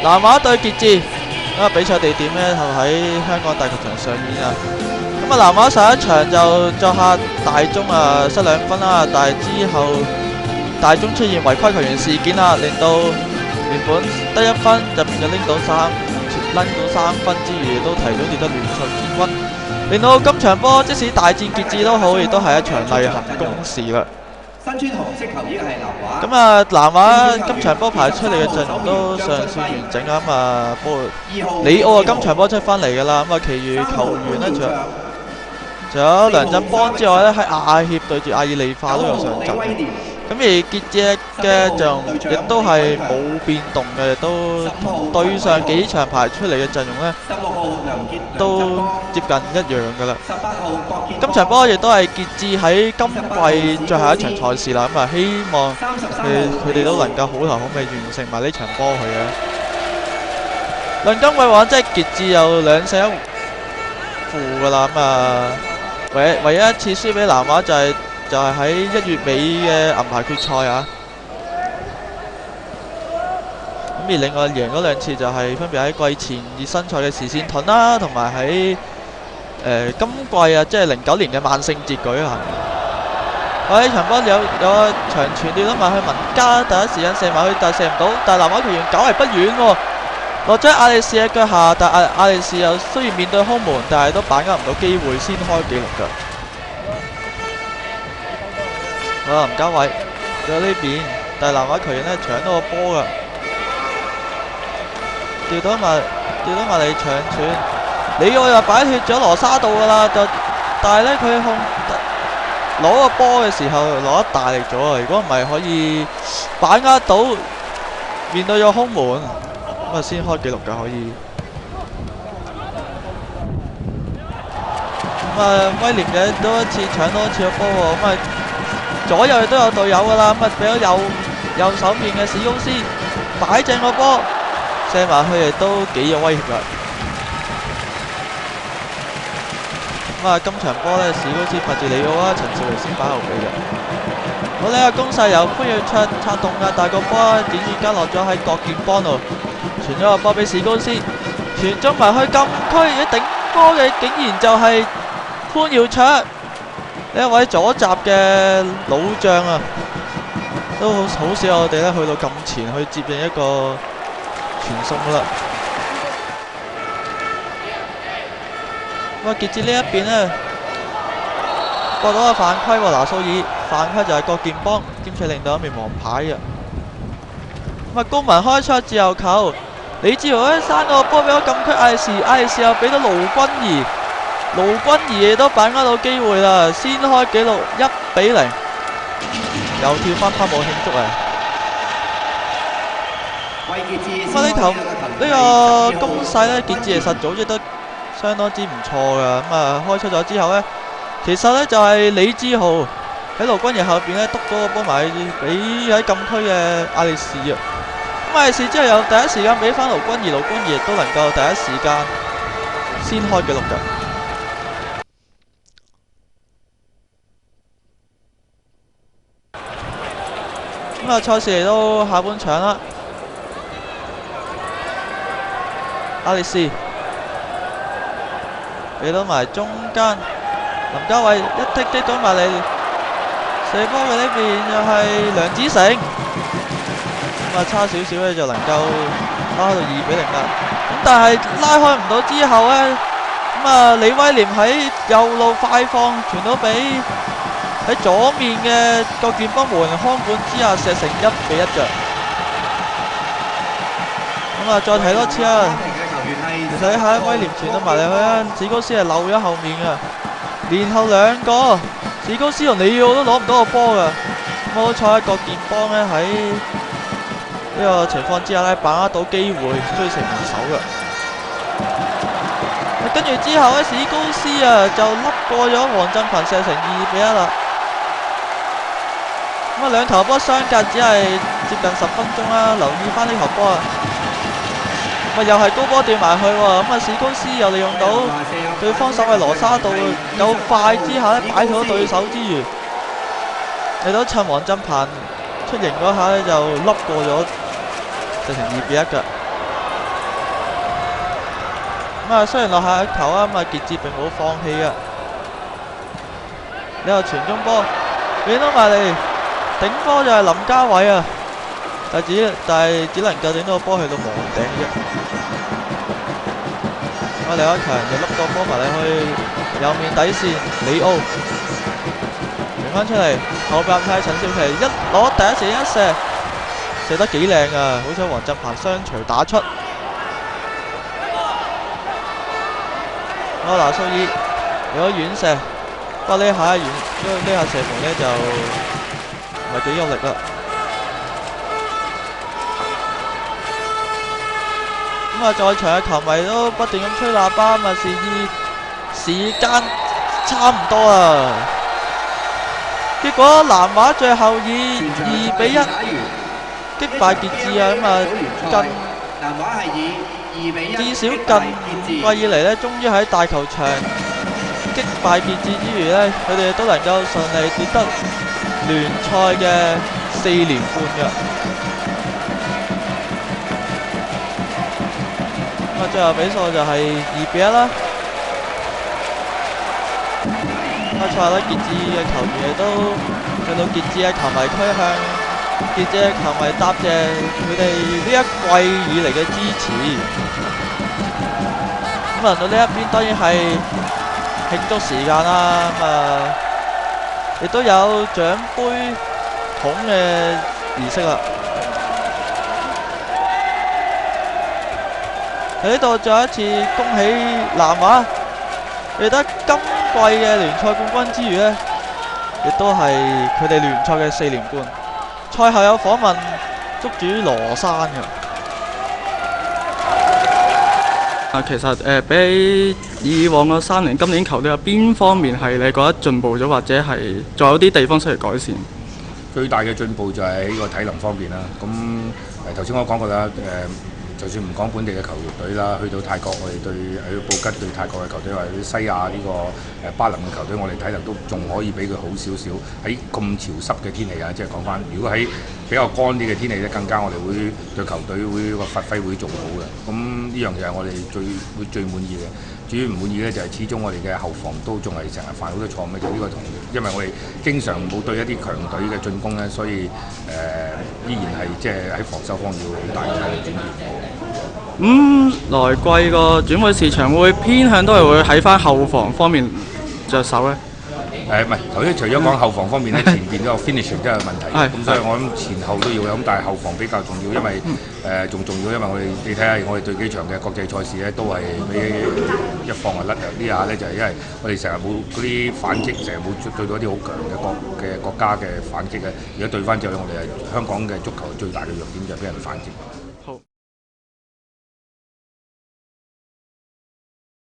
南華對傑志，比賽地點呢就喺香港大球場上演啊。咁南華上一場就作客大中失2分啦，但係之後大中出現違規球員事件啦，令到原本得1分就變咗拎到3分之餘，都提早奪得聯賽冠軍，令到今場波即使大戰傑志都好，亦都係一場例行公事啦。身穿紅色球衣嘅係南華。咁南華今場波排出嚟嘅陣容都尚算完整啊。李奧今場波出翻嚟㗎啦。其餘球員呢，除咗梁振邦之外呢，喺亞協對住阿爾利化都有上陣。咁而傑志嘅陣容亦都係冇變動嘅，都對上幾場排出嚟嘅陣容呢，都接近一樣㗎啦。今場波亦都係傑志喺今季最後一場賽事啦，希望佢哋都能夠好頭好尾完成埋呢場波去嘅。論今季話，即係傑志有2勝1負㗎啦。唯一一次輸俾南華就係喺1月尾嘅銀牌決賽啊。咁而另外贏嗰2次就係分別喺季前熱身賽嘅時線盾啦，同埋喺今季即係09年嘅萬聖節舉行。呢場波有個長傳掉咗埋去文家，第一時間射埋去，但係射唔到，但係南華球員搞係不遠喎，落咗亞利士嘅腳下，但係亞利士又雖然面對空門，但係都把握唔到機會，先開紀錄㗎。林家偉喺呢邊，但係南華球員呢搶到個波㗎，掉到埋嚟長傳，李奧又擺脫咗羅沙道㗎啦，但係呢佢攞個波嘅時候攞得大力咗啊！如果唔係可以把握到面對咗空門，先開紀錄㗎可以。威廉嘅多一次搶多一次個波喎，左右亦都有隊友㗎啦，俾咗右手面嘅史高斯擺正個波，射埋去亦都幾有威脅㗎。今場波呢，史高斯拍住李奧陳少榮先擺後備嘅。好呢個攻勢由潘耀卓策動㗎，但係個波點知間落咗喺郭建邦度，傳咗個波俾史高斯，傳中埋去禁區，頂波嘅竟然就係潘耀卓呢一位左閘嘅老將啊，都好少我哋呢去到咁前去接應一個傳送㗎啦。傑志呢一邊呢，過到個犯規喎，拿素爾犯規就係郭建邦，兼且令到一面黃牌嘅。公民開出自由球，李志豪生個波俾咗禁區亞利士又俾到盧君儀亦都把握到機會啦，先開紀錄1-0，又跳翻泡沫慶祝啊！呢個攻勢呢，傑志其實組織得相當之唔錯㗎。開出咗之後呢，其實呢就係李志豪喺盧君儀後邊呢篤嗰個波埋俾喺禁區嘅亞利士啊。亞利士之後又第一時間俾翻盧君儀亦都能夠第一時間先開紀錄㗎。賽事嚟到下半場啦，亞利士俾到埋中間，林家偉一踢到埋嚟，射波嘅呢邊又係梁子成，差少少咧就能夠拉開到2-0啦。但係拉開唔到之後呢，李威廉喺右路快放傳到俾喺左面嘅郭建邦無人看管之下射成1-1嘅。再睇多次啊！其實喺威廉傳到埋嚟去史高斯係漏咗後面嘅，連後2個史高斯同李奧都攞唔到個波嘅。好彩郭建邦呢喺呢個情況之下呢，把握到機會追成2手嘅。跟住之後呢，史高斯就笠過咗黃振鵬射成2-1啦。兩球波相隔只係接近10分鐘啦，留意翻呢球波又係高波掉埋去喎。史高斯又利用到對方守衞羅沙道夠快之下呢，擺脫咗對手之餘，嚟到趁黃振鵬出營嗰下呢，就笠過咗，射成2-1㗎。咁啊，雖然落下一球啊，咁啊傑志並冇放棄啊。呢個傳中波，遠到埋嚟，頂波就係林家偉啊，但係只能夠頂到個波去到網頂啫。李克強就碌個波埋嚟去右面底線，李奧傳翻出嚟，後邊係陳少琪一攞第一時間一射，射得幾靚啊！好彩黃振鵬雙錘打出。柯拿蘇爾有咗遠射，不過呢下射門呢就唔係幾用力啦。咁啊，在場嘅球迷都不斷咁吹喇叭，咁啊示意時間差唔多啦。結果南華最後以2-1擊敗傑志啊！咁啊南華係以2-1至少近季以嚟呢，終於喺大球場擊敗傑志之餘呢，佢哋都能夠順利奪得聯賽嘅4連冠嘅。咁啊，最後比數就係2-1啦。賽後傑志嘅球員亦都去到傑志嘅球迷區向傑志嘅球迷答謝佢哋呢一季以嚟嘅支持。咁輪到呢一邊當然係慶祝時間啦。咁啊，亦都有獎杯桶嘅儀式啦。喺呢度再一次恭喜南華奪得今季嘅聯賽冠軍之餘呢，亦都係佢哋聯賽嘅4連冠。賽後有訪問足主羅山嘅。其實比起以往嗰3年，今年球隊有邊方面係你覺得進步咗，或者係仲有啲地方需要改善？最大嘅進步就係喺個體能方面啦。咁頭先我講過啦，就算唔講本地嘅球隊啦，去到泰國我哋去布吉對泰國嘅球隊，或者西亞呢個巴林嘅球隊，我哋體能都仲可以比佢好少少。喺咁潮濕嘅天氣啊，即係講翻，如果喺比較乾啲嘅天氣咧，更加我哋會對球隊會個發揮會做好嘅。咁呢樣嘢係我哋最滿意嘅。至於唔滿意咧，就係始終我哋嘅後防都仲係成日犯好多錯誤嘅，就呢個同因為我哋經常冇對一啲強隊嘅進攻咧，所以依然係即係喺防守方要好大嘅轉變。來季個轉會市場會偏向都係會喺翻後防方面着手咧。唔係，頭先除咗講後防方面咧，前邊嗰個 finishing 真係有問題。咁所以我諗前後都要有，咁但係後防比較重要，因為仲重要，因為你睇下我哋對幾場嘅國際賽事咧，都係俾一放就甩呢下咧，就係因為我哋成日冇嗰啲反擊，成日冇對到一啲好強嘅國家嘅反擊嘅。而家對翻之後，我哋係香港嘅足球最大嘅弱點就係俾人反擊。好。